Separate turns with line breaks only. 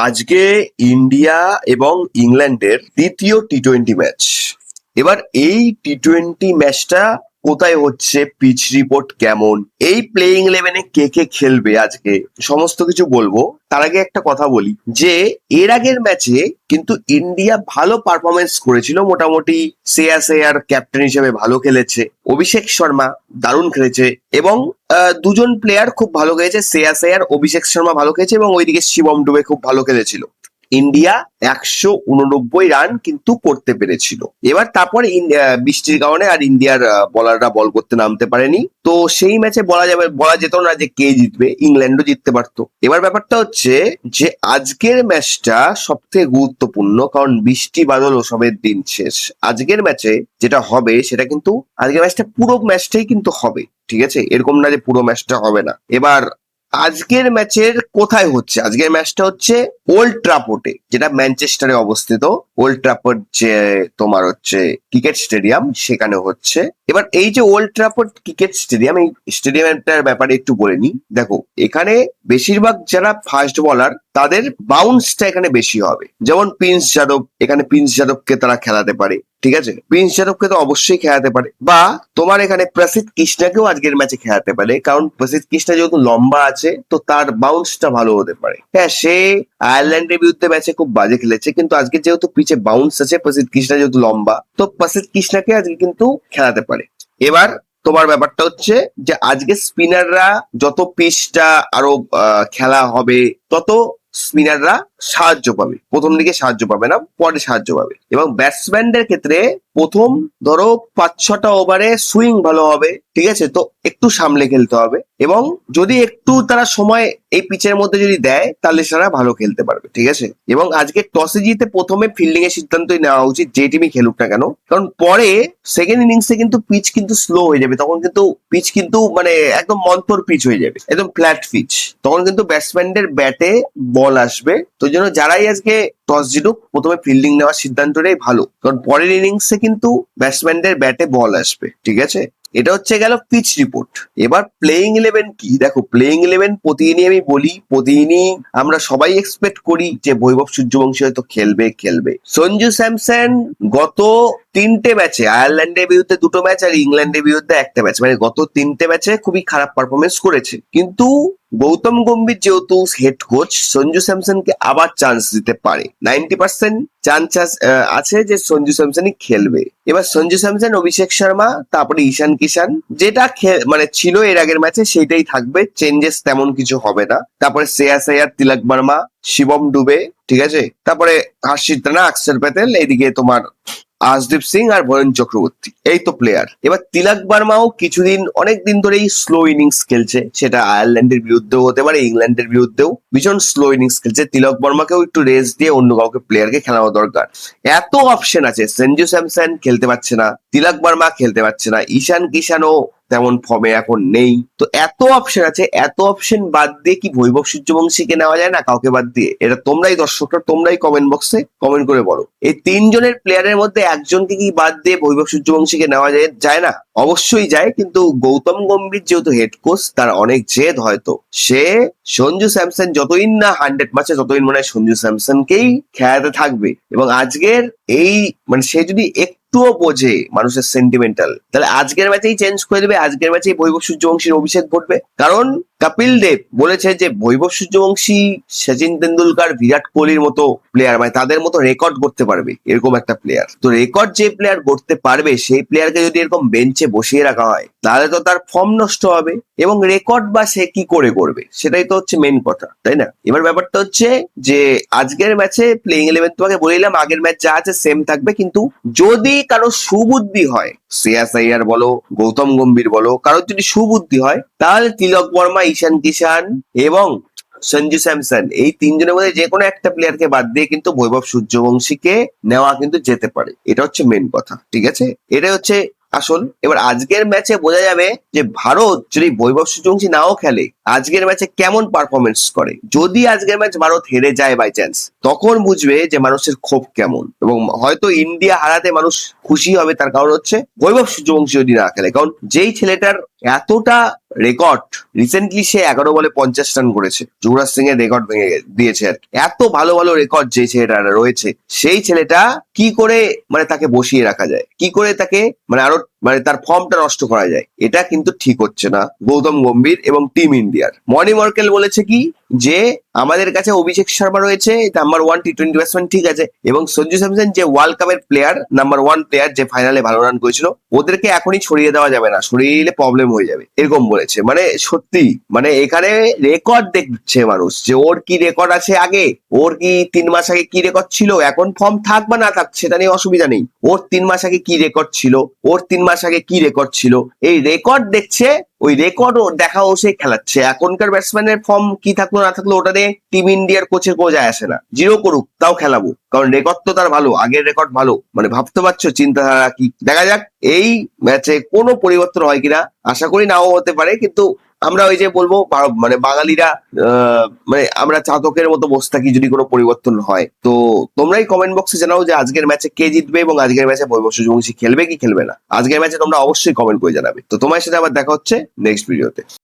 আজকে ইন্ডিয়া এবং ইংল্যান্ডের দ্বিতীয় টি-20 ম্যাচ। এবার এই টি-20 ম্যাচটা কোথায় হচ্ছে, পিচ রিপোর্ট কেমন, এই প্লেইং ইলেভেনে কে কে খেলবে আজকে, সমস্ত কিছু বলবো। তার আগে একটা কথা বলি যে এর আগের ম্যাচে কিন্তু ইন্ডিয়া ভালো পারফরমেন্স করেছিল, মোটামুটি শ্রেয়াস আইয়ার ক্যাপ্টেন হিসেবে ভালো খেলেছে, অভিষেক শর্মা দারুণ খেলেছে এবং দুজন প্লেয়ার খুব ভালো খেলেছে, শ্রেয়াস আইয়ার, অভিষেক শর্মা ভালো খেলেছে এবং ওইদিকে শিবম ডুবে খুব ভালো খেলেছিল। ইন্ডিয়া 189 রান কিন্তু করতে পেরেছিল। এবার তারপর বৃষ্টির কারণে আর ইন্ডিয়ার বলাররা বল করতে নামতে পারেনি, তো সেই ম্যাচে বলা যেত না যে কে জিতবে, ইংল্যান্ডও জিততে পারতো। এবার ব্যাপারটা হচ্ছে যে আজকের ম্যাচটা সব থেকে গুরুত্বপূর্ণ, কারণ বৃষ্টি বাদল ওসবের দিন শেষ। আজকের ম্যাচে যেটা হবে সেটা কিন্তু আজকের ম্যাচটা পুরো ম্যাচটাই কিন্তু হবে, ঠিক আছে, এরকম না যে পুরো ম্যাচটা হবে না। এবার আজকের ম্যাচের কোথায় হচ্ছে, আজকের ম্যাচটা হচ্ছে ওল্ড ট্রাফোর্ডে, যেটা ম্যানচেস্টারে অবস্থিত। ওল্ড ট্রাফোর্ড যে তোমার হচ্ছে ক্রিকেট স্টেডিয়াম, সেখানে হচ্ছে। এবার এই যে ওল্ড ট্রাফোর্ড ক্রিকেট স্টেডিয়াম, এই স্টেডিয়ামটার ব্যাপারে একটু বলে নি। দেখো, এখানে বেশিরভাগ যারা ফাস্ট বলার তাদের বাউন্সটা এখানে বেশি হবে। যেমন প্রিন্স যাদব, এখানে প্রিন্স যাদবকে তারা খেলাতে পারে, ঠিক আছে, প্রিন্স যাদবকে তো অবশ্যই খেলাতে পারে। বা তোমার এখানে প্রসিদ্ধ কৃষ্ণাকেও আজকের ম্যাচে খেলাতে পারে, কারণ প্রসিদ্ধ কৃষ্ণা যেহেতু লম্বা আছে তো তার বাউন্সটা ভালো হতে পারে। হ্যাঁ, সে আয়ারল্যান্ডের বিরুদ্ধে ম্যাচে খুব বাজে খেলেছে, কিন্তু আজকে যেহেতু পিচে বাউন্স আছে, প্রসিদ্ধ কৃষ্ণা যেহেতু লম্বা, তো প্রসিদ্ধ কৃষ্ণাকে আজকে কিন্তু খেলাতে পারে। এবার তোমার ব্যাপারটা হচ্ছে যে আজকে স্পিনাররা যত পিচটা আরো খেলা হবে তত স্পিনাররা সাহায্য পাবে, প্রথম দিকে সাহায্য পাবে না, পরে সাহায্য পাবে। এবং ব্যাটসম্যানদের ক্ষেত্রে প্রথম ধরো 5-6টা ওভারে সুইং ভালো হবে, ঠিক আছে, তো একটু সামলে খেলতে হবে এবং যদি একটু তারা সময় এই পিচের মধ্যে যদি দেয় তাহলে তারা ভালো খেলতে পারবে, ঠিক আছে। এবং আজকে টসে জিতে প্রথমে ফিল্ডিং এর সিদ্ধান্তই নেওয়া উচিত, যে টিমই খেলুক না কেন, কারণ পরে সেকেন্ড ইনিংসে কিন্তু পিচ কিন্তু স্লো হয়ে যাবে, তখন কিন্তু পিচ কিন্তু মানে একদম মন্তর পিচ হয়ে যাবে, একদম ফ্ল্যাট পিচ, তখন কিন্তু ব্যাটসম্যানদের ব্যাটে বল আসবে। তো জন্য যারাই আজকে টস জিতুক প্রথমে ফিল্ডিং নেওয়ার সিদ্ধান্তটাই ভালো, কারণ পরের ইনিংসে কিন্তু ব্যাটসম্যানদের ব্যাটে বল আসবে, ঠিক আছে। এটা হচ্ছে গেল পিচ রিপোর্ট। এবার প্লেইং ইলেভেন কি, দেখো প্লেইং ইলেভেন প্রতিদিনই আমি বলি, প্রতিদিনই আমরা সবাই এক্সপেক্ট করি যে বৈভব সূর্যবংশী হয়তো খেলবে। সঞ্জু স্যামসন গত 3টে ম্যাচে, আয়ারল্যান্ডের বিরুদ্ধে 2টো ম্যাচ আর ইংল্যান্ডের বিরুদ্ধে 1টা ম্যাচ, মানে গত 3টে ম্যাচে খুবই খারাপ পারফরমেন্স করেছে, কিন্তু গৌতম গম্ভীর যেহেতু হেড কোচ, সঞ্জু স্যামসনকে আবার চান্স দিতে পারে। 90% চান্স আছে যে সঞ্জু স্যামসনই খেলবে। এবার সঞ্জু স্যামসন, অভিষেক শর্মা, তারপরে ঈশান কিষান, যেটা মানে ছিল এর আগের ম্যাচে সেটাই থাকবে, চেঞ্জেস তেমন কিছু হবে না। তারপরে শ্রেয়াস আইয়ার, তিলক বর্মা, শিবম ডুবে, ঠিক আছে, তারপরে হর্ষিত রানা, অক্ষর প্যাটেল, এইদিকে তোমার আশদীপ সিং আর বরুণ চক্রবর্তী, এই তো প্লেয়ার। এবার তিলক বর্মাও অনেকদিন ধরেই স্লো ইনিংস খেলছে, সেটা আয়ারল্যান্ডের বিরুদ্ধেও হতে পারে, ইংল্যান্ডের বিরুদ্ধেও ভীষণ স্লো ইনিংস খেলছে। তিলক বর্মাকেও একটু রেস্ট দিয়ে অন্য কাউকে প্লেয়ারকে খেলানো দরকার। এত অপশন আছে, সঞ্জু স্যামসন খেলতে পারছে না, তিলক বর্মা খেলতে পারছে না, ঈশান কিষানও তেমন ফর্মে এখন নেই, তো এত অপশন আছে, এত অপশন বাদ দিয়ে কি বৈভব সূর্যবংশীকে নেওয়া যায় না কাউকে বাদ দিয়ে? এটা তোমরাই দর্শকরা, তোমরাই কমেন্ট বক্সে কমেন্ট করে বলো, এই 3জনের প্লেয়ারের মধ্যে একজনকে কি বাদ দিয়ে বৈভব সূর্যবংশীকে নেওয়া যায় না? অবশ্যই যায়, কিন্তু গৌতম গম্ভীর যেহেতু হেড কোচ, তার অনেক জেদ, হয়তো সে সঞ্জু স্যামসন যতদিন না 100 ম্যাচে ততদিন মনে হয় সঞ্জু স্যামসনকেই খেলাতে থাকবে। এবং আজকের এই মানে সে যদি একটুও বোঝে মানুষের সেন্টিমেন্টাল, তাহলে আজকের ম্যাচেই চেঞ্জ করে দেবে, আজকের ম্যাচেই বৈভব সূর্যবংশীর অভিষেক ঘটবে। কারণ কপিল দেব বলেছে যে বৈভব সূর্যবংশী সচিন তেন্ডুলকার, বিরাট কোহলির মতো প্লেয়ার, মানে তাদের মতো রেকর্ড করতে পারবে এরকম একটা প্লেয়ার। তো রেকর্ড যে প্লেয়ার করতে পারবে সেই প্লেয়ারকে যদি এরকম বেঞ্চে বসিয়ে রাখা হয় তাহলে তো তার ফর্ম নষ্ট হবে, এবং রেকর্ড বা সে কি করে করবে, সেটাই তো হচ্ছে মেন কথা, তাই না? এবার ব্যাপারটা হচ্ছে যে আজকের ম্যাচে প্লেইং ইলেভেন তোমাকে বলিলাম, আগের ম্যাচ যা আছে সেম থাকবে, কিন্তু যদি কারো সুবুদ্ধি হয়, শ্রেয়াস আইয়ার বলো, গৌতম গম্ভীর বলো, কারোর যদি সুবুদ্ধি হয়, তাহলে তিলক বর্মা, ঈশান কিষান এবং সঞ্জু স্যামসন, এই 3জনের মধ্যে যে কোনো একটা প্লেয়ারকে বাদ দিয়ে কিন্তু বৈভব সূর্যবংশীকে নেওয়া কিন্তু যেতে পারে। এটা হচ্ছে মেন কথা, ঠিক আছে, এটাই হচ্ছে আসল। এবার আজকের ম্যাচে বোঝা যাবে যে ভারত যদি বৈভব সূর্যবংশী নাও খেলে আজকের ম্যাচে কেমন পারফরমেন্স করে। যদি আজকের ম্যাচ ভারত হেরে যায় বাই চান্স, তখন বুঝবে যে মানুষের ক্ষোভ কেমন, এবং হয়তো ইন্ডিয়া হারাতে মানুষ খুশি হবে, তার কারণ হচ্ছে বৈভব সূর্যবংশী যদি না খেলে। কারণ যেই ছেলেটার এতটা রেকর্ড রিসেন্টলি সে 11 বলে 50 রান করেছে, যুবরাজ সিং এর রেকর্ড ভেঙে দিয়েছে আর কি। এত ভালো ভালো রেকর্ড যে ছেলেটা রয়েছে, সেই ছেলেটা কি করে মানে তাকে বসিয়ে রাখা যায়, কি করে তাকে মানে আরো মানে তার ফর্মটা নষ্ট করা যায়, এটা কিন্তু ঠিক হচ্ছে না গৌতম গম্ভীর এবং টিম ইন্ডিয়ার। মর্নি মার্কেল বলেছে কি যে আমাদের কাছে অভিষেক শর্মা রয়েছে নাম্বার 1 টি-20 ব্যাটসম্যান, ঠিক আছে, এবং সঞ্জু স্যামসন যে ওয়ার্ল্ড কাপের প্লেয়ার, নাম্বার 1 প্লেয়ার যে ফাইনালে ভালো রান করেছিল, ওদেরকে এখনই ছড়িয়ে দেওয়া যাবে না, সরিয়ে দিলে প্রবলেম হয়ে যাবে, এরকম বলেছে। মানে সত্যি মানে এখানে রেকর্ড দেখছে মানুষ যে ওর কি রেকর্ড আছে আগে, ওর কি 3 মাস আগে কি রেকর্ড ছিল, এখন ফর্ম থাক বা না থাক সেটা নিয়ে অসুবিধা নেই, ওর 3 মাস আগে কি রেকর্ড ছিল, ওর 3 মাস আগে কি রেকর্ড ছিল, এই রেকর্ড দেখছে, ওই রেকর্ড দেখাও সে খেলাচ্ছে। এখনকার ব্যাটসম্যানের ফর্ম কি থাকলো না থাকলো ওটা নিয়ে টিম ইন্ডিয়ার কোচের কোনো যায় আসে না, জিরো করুক তাও খেলাবো, কারণ রেকর্ড তো তার ভালো, আগের রেকর্ড ভালো। মানে ভাবতে পারছো চিন্তাধারা কি? দেখা যাক এই ম্যাচে কোনো পরিবর্তন হয় কিনা, আশা করি নাও হতে পারে, কিন্তু আমরা ওই যে বলবো মানে বাঙালিরা মানে আমরা চাতকের মতো বসে থাকি যদি কোনো পরিবর্তন হয়। তো তোমরাই কমেন্ট বক্সে জানাও যে আজকের ম্যাচে কে জিতবে এবং আজকের ম্যাচে বৈভব সূর্যবংশী খেলবে কি খেলবে না। আজকের ম্যাচে তোমরা অবশ্যই কমেন্ট করে জানাবে। তো তোমার সাথে আবার দেখা হচ্ছে নেক্সট ভিডিওতে।